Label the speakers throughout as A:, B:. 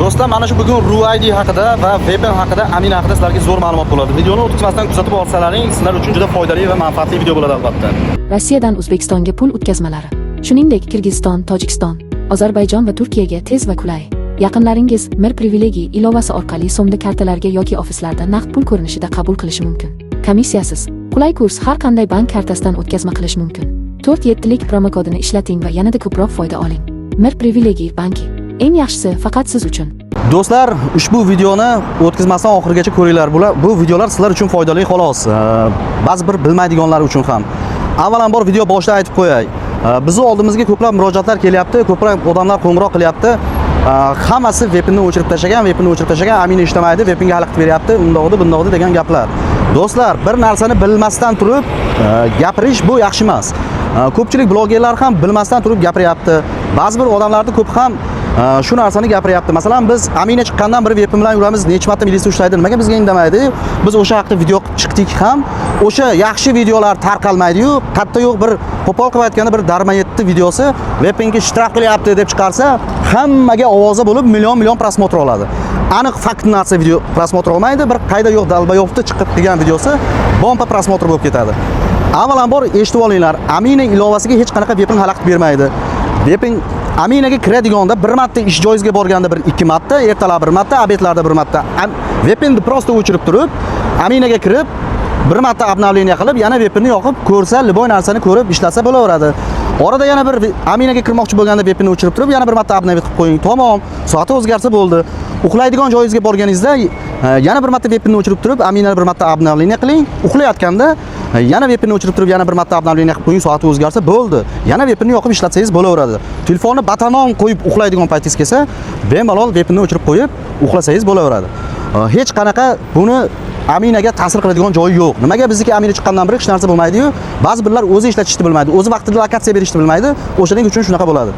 A: Do'stlar, mana shu bugun RUID haqida va VPN haqida, Amin haqida sizlarga zo'r ma'lumot bo'ladi. Videoni o'tkazmasdan kuzatib olsalaring, sizlar uchun juda foydali va manfaatli video bo'ladi albatta.
B: Rossiyadan O'zbekistonga pul o'tkazmalari. Shuningdek, Kirgiziston, Tojikiston, Ozarbayjon va Turkiyaga tez va qulay. Yaqinlaringiz Mir Privilegiy ilovasi orqali so'mda kartalarga yoki ofislarda naqd pul ko'rinishida qabul qilishi mumkin. Komissiyasiz. Qulay kurs har qanday bank kartasidan o'tkazma qilish mumkin. 4-7lik promokodini ishlating va yanada ko'proq foyda oling. Mir Privilegiy banki. Eng yaxshisi faqat siz uchun.
A: Do'stlar, ushbu videoni o'tkazmasdan oxirigacha ko'ringlar. Bu videolar sizlar uchun foydali xolos. Ba'zi bir bilmaydiganlar uchun ham. Avvalambor video boshida aytib qo'yay. Bizni oldimizga ko'plab murojaatlar kelyapti, ko'plab odamlar qo'ng'iroq qilyapti. Hammasi VPNni o'chirib tashlagan, Amin ishlamaydi, VPNga xalaqit beryapti, bundoqdi degan gaplar. Do'stlar, bir narsani bilmasdan turib gapirish bu yaxshi emas. Ko'pchilik blogerlar ham bilmasdan turib gapiryapti. Ba'zi bir odamlarni ko'p ham shu narsani gapiryapti. Masalan, biz Amina chiqqandan beri VPN bilan yuramiz, necha marta militsiya ushlaydi, nimaga bizga indamaydi? Biz o'sha haqda video chiqdik ham, o'sha yaxshi videolar tarqalmaydi-yu, katta yo'q bir qo'pol qilib aytganda bir darmayetdi videosi VPNga shtraf qilyapti deb chiqarsa, hammaga ovoza bo'lib million prosmotr oladi. Aniq fakt narsa video prosmotr olmaydi, bir qayda yo'q dalbayovda chiqib degan videosi bomba prosmotr bo'lib ketadi. Avvalambor eshitib olinglar, Amina ilovasiga hech qanaqa VPN xalaqit bermaydi. VPN Aminaga kiradiganda bir marta ish joyizga borganda bir 2 marta, ertalab bir marta, obedlarda bir marta VPNni prosta o'chirib turib, Aminaga kirib bir marta obnovleniya qilib, yana VPNni yoqib ko'rsa, liboy narsani ko'rib ishlasa bo'laveradi. Orada yana bir Aminaga kirmoqchi bo'lganda VPNni o'chirib turib, yana bir marta obnovleniya qilib qo'ying. Tamom, soati o'zgarsa bo'ldi. Uxlaydigan joyingizga borganingizda yana bir marta VPNni o'chirib turib, Aminani bir marta obnovleniya qiling. Uxlayotganda yana VPNni o'chirib turib, yana bir marta obnovleniya qilib qo'ying, soati o'zgarsa bo'ldi. Yana VPNni yoqib ishlatsangiz bo'laveradi. Telefonni batanon qo'yib uxlaydigan paytingiz kelsa, bemalol VPNni o'chirib qo'yib uxlasangiz bo'laveradi. Hech qanaqa buni Aminaga ta'sir qiladigan joyi yo'q. Nimaga bizniki Amina chiqqandan beri hech narsa bo'lmaydi-yu? Ba'zi birlar o'zi ishlatishni bilmaydi, o'zi vaqtida lokatsiya berishni bilmaydi. O'shaning uchun shunaqa bo'ladi.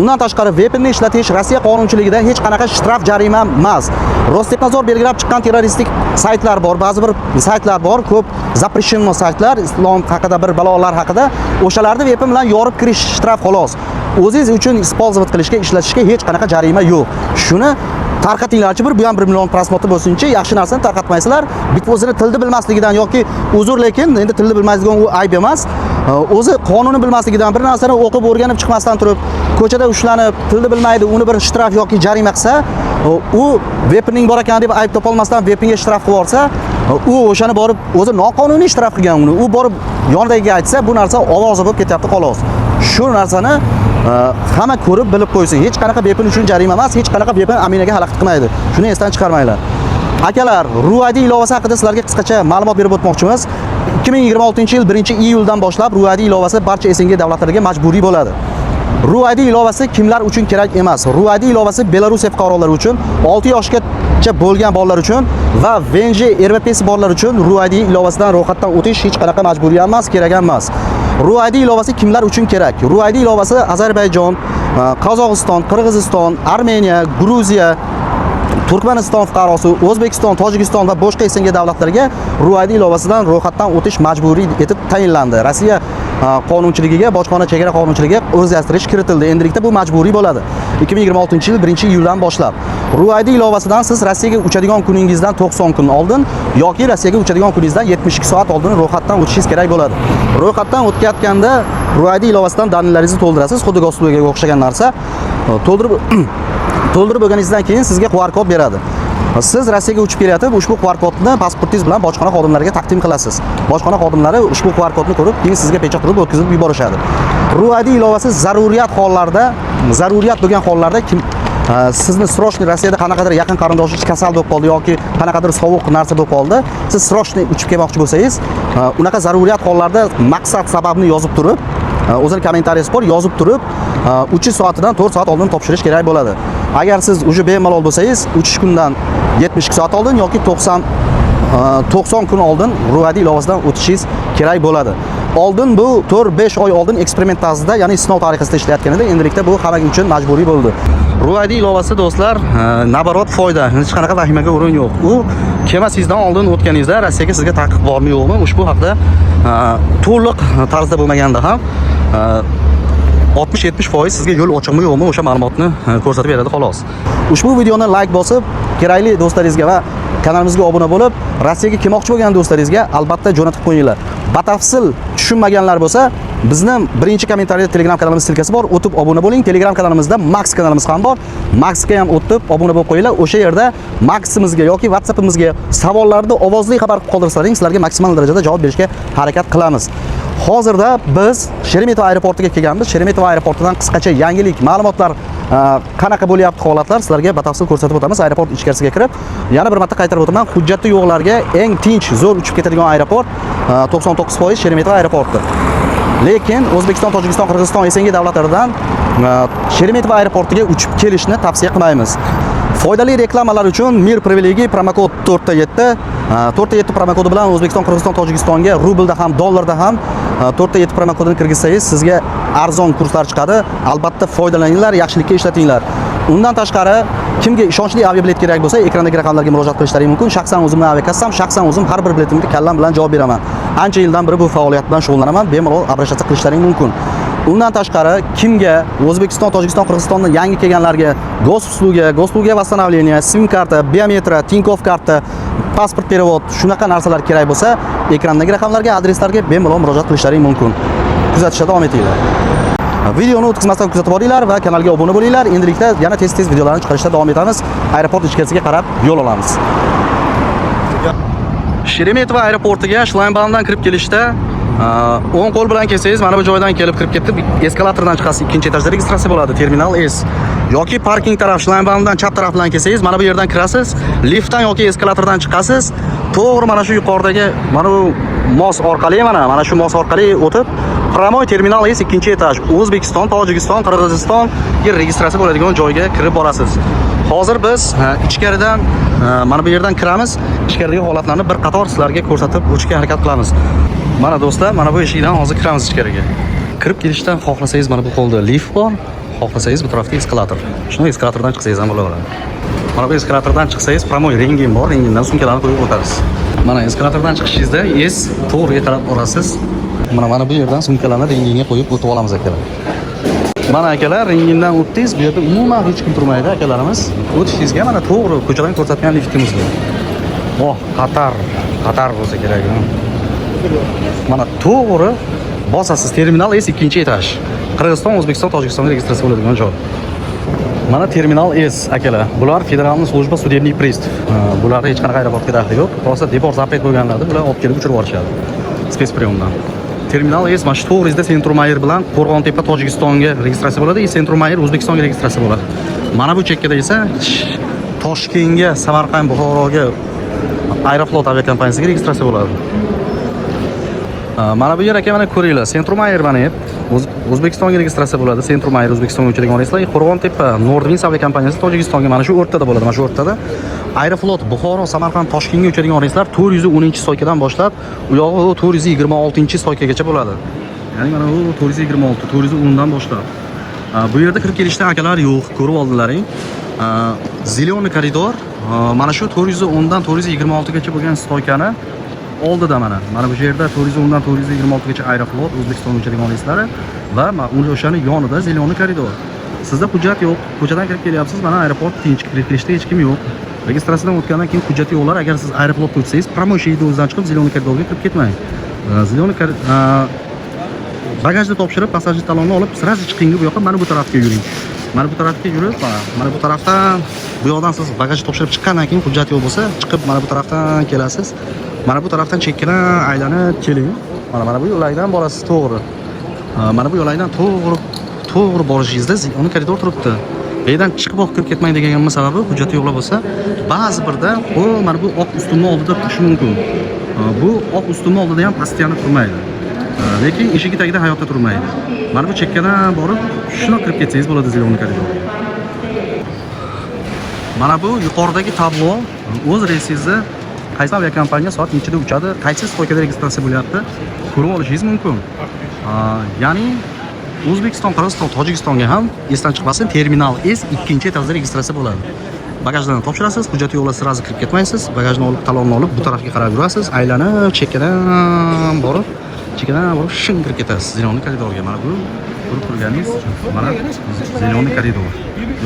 A: Undan tashqari VPNni ishlatish Rossiya qonunchiligida hech qanaqa shtraf jarima emas. Rostehnadzor belgilab chiqqan terroristik saytlar bor, ba'zi bir saytlar bor, ko'p запрещенный saytlar, islom haqida bir balolar haqida, o'shalarni VPN bilan yorib kirish shtraf xolos. O'zingiz uchun использовать qilishga, ishlatishga hech qanaqa jarima yo'q. Shuni tarqatinglarchi, bu ham 1 million prosmotr bo'lsinchi, yaxshi narsani tarqatmaysizlar. Bitta o'zini tilni bilmasligidan yoki uzr, lekin endi tilni bilmaydigan u ayb emas. O'zi qonunni bilmasligidan bir narsani o'qib o'rganib chiqmasdan turib, ko'chada ushlanib, tilni bilmaydi, uni bir shtraf yoki jarima qilsa, u VPNning bor ekan deb ayb topolmasdan VPNga shtraf qilib olsa, u o'shani borib o'zi noqonuniy shtraf qilgan uni. U borib yonidagiga aytsa, bu narsa ovoza bo'lib ketyapti xolos. Shu narsani hamma ko'rib bilib qo'ysin. Hech qanaqa VPN uchun jarima emas, hech qanaqa VPN Aminaga xalaqit qilmaydi. Shuni esdan chiqarmanglar. Akalar, RUID ilovasi haqida sizlarga qisqacha ma'lumot berib o'tmoqchimiz. 2026-yil 1-iyuldan boshlab RUID ilovasi barcha SNG davlatlariga majburiy bo'ladi. RUID ilovasi kimlar uchun kerak emas? RUID ilovasi Belorusiya fuqarolari uchun, 6 yoshgacha bo'lgan bolalar uchun va VNG RVP'si borlar uchun RUID ilovasidan ro'yxatdan o'tish hech qanaqa majburiy emas, kerak emas. RUID ilovasi kimlar uchun kerak? RUID ilovasi Ozarbayjon, Qozog'iston, Qirg'iziston, Armeniya, Gruziya, Turkmaniston fuqarosi, O'zbekiston, Tojikiston va boshqa SNG davlatlariga RUID ilovasidan ro'yxatdan o'tish majburiy etib tayinlandi. Rossiya qonunchiligiga, bojxona chegara qonunchiligiga o'zgartirish kiritildi. Endilikda bu majburiy bo'ladi. 2026-yil 1-iyuldan boshlab. RUID ilovasidan siz Rossiyaga uchadigan kuningizdan 90 kun oldin yoki Rossiyaga uchadigan kuningizdan 72 soat oldin ro'yxatdan o'tishingiz kerak bo'ladi. Ro'yxatdan o'tayotganda RUID ilovasidan dalillarningizni to'ldirasiz, xuddi gostugaga o'xshagan narsa. To'ldirib bo'lganingizdan keyin sizga QR kod beradi. Siz Rossiyaga uchib kelayotib, ushbu QR kodni pasportingiz bilan bojxona xodimlariga taqdim qilasiz. Bojxona xodimlari ushbu QR kodni ko'rib, keyin sizga pechat qilib o'tkazib yuborishadi. RUID ilovasi zaruriyat bo'lgan hollarda sizni srochniy Rossiyada qanaqadir yaqin qarindoshingiz kasal bo'lib qoldi yoki qanaqadir sovuq narsa bo'lib qoldi, siz srochniy uchib kelmoqchi bo'lsangiz, unaqa zaruriyat hollarda maqsad sababni yozib turib, o'zini kommentariyasi bor, yozib turib, uchish soatidan 4 soat oldin topshirish kerak bo'ladi. Agar siz uje bemalol bo'lsangiz, uchish kundan 72 soat oldin yoki 90 kun oldin RUID ilovasidan o'tishingiz kerak bo'ladi. Oldin bu 4-5 oy oldin eksperiment tarzida, ya'ni sinov tariqasida ishlayotgan edi. Endilikda bu hamma uchun majburiy bo'ldi. RUID ilovasi do'stlar, nabarot foyda, hech qanaqa vahimaga o'rin yo'q. U kema sizdan oldin o'tganingizda Rossiyaga sizga taqiq bormi yo'qmi? Ushbu haqda to'liq tarzda bo'lmaganda ham 60-70% sizga yo'l ochiqmi yo'qmi o'sha ma'lumotni ko'rsatib beradi xolos. Ushbu videoni like bosib, kerakli do'stlaringizga va kanalimizga obuna bo'lib, Rossiyaga kelmoqchi bo'lgan do'stlaringizga albatta jo'natib qo'yinglar. Batafsil tushunmaganlar bo'lsa, bizning birinchi kommentariyada Telegram kanalimiz silkasi bor, o'tib obuna bo'ling. Telegram kanalimizda Max kanalimiz ham bor. Maxga ham o'tib obuna bo'lib qo'yinglar. O'sha yerda Maximizga yoki WhatsAppimizga savollarni ovozli xabar qoldirsalaring, sizlarga maksimal darajada javob berishga harakat qilamiz. Hozirda biz Sheremetyevo aeroportiga kelganmiz. Sheremetyevo aeroportidan qisqacha yangilik, ma'lumotlar qanaqa bo'lyapti holatlar sizlarga batafsil ko'rsatib o'tamiz. Aeroport ichkarisiga kirib, yana bir marta qaytarib o'taman, hujjati yo'qlarga eng tinch, zo'r uchib ketadigan aeroport 99% Sheremetyevo aeroporti. Lekin O'zbekiston, Tojikiston, Qirg'iziston, SNG davlatlaridan Sheremetyevo aeroportiga uchib kelishni tavsiya qilmaymiz. Foydali reklamalar uchun Mir privilegiya promokod 4.7 promokodi bilan O'zbekiston, Qirg'iziston, Tojikistonga rublda ham, dollarda ham 4.7 promokodini kirgizsangiz sizga arzon kurslar chiqadi. Albatta foydalaninglar, yaxshilikka ishlatinglar. Undan tashqari kimga ishonchli aviabilet kerak bo'lsa, ekrandagi raqamlarga murojaat qilishlaring mumkin. Shaxsan o'zimning aviakassam, shaxsan o'zim har bir biletimga kallam bilan javob beraman. Ancha yildan beri bu faoliyat bilan shug'ullanaman. Bemalol обращаться qilishlaring mumkin. Undan tashqari kimga O'zbekiston, Tojikiston, Qirg'izistondan yangi kelganlarga gosluga восстановление, SIM karta, biometriya, Tinkoff karta, pasport perevod shunaqa narsalar kerak bo'lsa, ekrandagi raqamlarga, adreslarga bemalol murojaat qilishlaring mumkin. Kuzatishda davom etinglar. Videoni o'tkazmasdan kuzatib boringlar va kanalga obuna bo'linglar. Endilikda yana tez-tez videolarni chiqarishda davom etamiz. Aeroport ichkarisiga qarab yo'l olamiz. Sheremetyevo aeroportiga Shlanbaumdan kirib kelishda o'ng qo'l bilan kelsangiz mana bu joydan kelib kirib ketib, eskalatordan chiqasiz, ikkinchi etajda registratsiya bo'ladi, terminal S. Yoki parking taraf Shlanbaumdan chap taraf bilan kelsangiz, mana bu yerdan kirasiz, liftdan yoki eskalatordan chiqasiz, to'g'ri mana shu yuqoridagi mana bu mos orqali mana shu mos orqali o'tib, Pramoy terminal S ikkinchi etaj, O'zbekiston, Tojikiston, Qirg'izistonga registratsiya bo'ladigan joyga kirib borasiz. Hozir biz ichkaridan mana bu yerdan kiramiz, ichkaridagi holatlarni bir qator sizlarga ko'rsatib o'tishga harakat qilamiz. Mana do'stlar, mana bu eshikdan hozir kiramiz ichkariga. Kirib kelishdan xohlasangiz mana bu qo'lda lift bor, xohlasangiz bu tarafda eskalator. Shuni eskalatordan chiqsangiz ham bo'laveradi. Mana bu eskalatordan chiqsangiz Pramoy rengin bor, rengindan sumkalarni qo'yib o'tasiz. Mana eskalatordan chiqishingizda S to'g'riga qarab borasiz. Mana bu yerdan sumkalarni renginga qo'yib o'tib olamiz akalar. Mana akalar, rengindan o'tdingiz, bu yerda umuman hech kim turmaydi akalarimiz. O'tishingizga mana to'g'ri ko'chadan ko'rsatgan liftimiz bor. Oh, Qatar bo'lsa kerak. Mana to'g'ri bosasiz, terminal S ikkinchi etaj. Qirg'iziston, O'zbekiston, Tojikistonga registratsiya bo'ladigan joy. Mana terminal S akalar. Bular Federalniy slujba судебный пристав. Bularda hech qanaqa aeroportga daxli yo'q. Rosa deport zapret bo'lganlarni bular olib kelib uchirib yuborishadi. Spetspriyomdan. Terminal S mana shu to'g'rizda Sentrumayr bilan Qo'rg'ontepa Tojikistonga registratsiya bo'ladi, Sentrumayr O'zbekistonga registratsiya bo'ladi. Mana bu chekkada esa Toshkentga, Samarqand, Buxoroga Aeroflot aviakompaniyasiga registratsiya bo'ladi. Mana bu yer aka mana ko'ringlar, Sentrumayr mana O'zbekistonga registratsiya bo'ladi, Sentrumayr O'zbekistonga uchadigan reyslar, Qo'rg'ontepa Nordwings aviakompaniyasi Tojikistonga mana shu o'rtada bo'ladi, mana shu o'rtada. Aeroflot Buxoro, Samarqand, Toshkentga uchadigan reyslar 410-stoykadan boshlab, u yog'i 426-stoykagacha bo'ladi. Ya'ni mana bu 426, 410 dan boshlab. Bu yerda kirib kelishdan akalar yo'q, ko'rib oldilaring. Ziloniy koridor mana shu 410 dan 426 gacha bo'lgan stoykani oldida mana bu yerda 410 dan 426 gacha Aeroflot O'zbekistonga uchadigan reyslari va o'shani yonida Ziloniy koridor. Sizda hujjat yo'q, ko'chadan kirib kelyapsiz, mana aeroport tinch, kirib kelishda hech kim yo'q. Registratsiyadan o'tgandan keyin hujjati yo'qlar, agar siz aeroportga o'tsangiz, Pramoy eshigida o'zidan chiqib Ziloniy koridorga kirib ketmang. Ziloniy bagajni topshirib, passajir talonni olib, sirazi chiqing, bu yoqqa mana bu tarafga yuring. Mana bu tarafga yurib, mana bu tarafdan bu yoqdan siz bagajni topshirib chiqqandan keyin hujjat yo'q bo'lsa, chiqib mana bu tarafdan kelasiz. Mana bu tarafdan chekkadan aylanib keling. Mana bu yo'lakdan borasiz to'g'ri. Mana bu yo'lakdan to'g'ri borishingizda Ziloniy koridor turibdi. Bu yerdan chiqib kirib ketmang deganimning sababi hujjati yo'qlar bo'lsa, ba'zi birda mana bu oq ustunni oldida turishi mumkin. Bu oq ustunni oldida ham pastiyani turmaydi. Lekin eshigi tagida hayotda turmaydi. Mana bu chekkadan borib, shuna kirib ketsangiz bo'ladi Ziloniy koridorga. Mana bu yuqoridagi tablo o'z reysingizni qaysi aviakompaniya soat nechida uchadi, qaysi stoykada registratsiya bo'lyapti, ko'rib olishingiz mumkin. Ya'ni O'zbekiston, Qirg'iziston, Tojikistonga ham esdan chiqmasin, terminal S ikkinchi etajda registratsiya bo'ladi. Bagajlarni topshirasiz, hujjati yo'qlar, sirazi kirib ketmaysiz, bagajni olib, talonni olib bu tarafga qarab yurasiz, aylanib chekkadan borib shing kirib ketasiz Ziloniy koridorga. Mana bu ko'rib turganingiz mana Ziloniy koridor.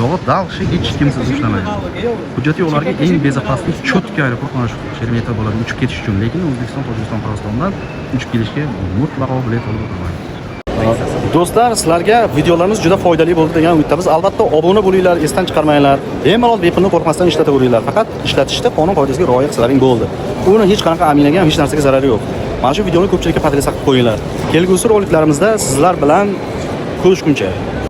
A: Yo'q, dalshi hech kimsiz ushlamaydi. Hujjatli yo'llarga eng bezaqasli cho'tka aeroport mana shu Sheremetyevo bo'ladi uchib ketish uchun, lekin O'zbekiston, Tojikiston, Qirg'izistondan uchib kelishga mutlaqo bilet olib o'tirmaydi. Do'stlar, sizlarga videolarimiz juda foydali bo'ldi degan umiddamiz. Albatta obuna bo'linglar, esdan chiqarmanglar. Bemalol bepulni qo'rqmasdan ishlataveringlar. Faqat ishlatishda qonun qoidasiga rioya qilsalaring bo'ldi. Uni hech qanaqa aminaga ham hech narsaga zarari yo'q. Mana shu videoni ko'pchilikka podresa qilib qo'yinglar. Kelgusi roliklarimizda sizlar bilan ko'rishguncha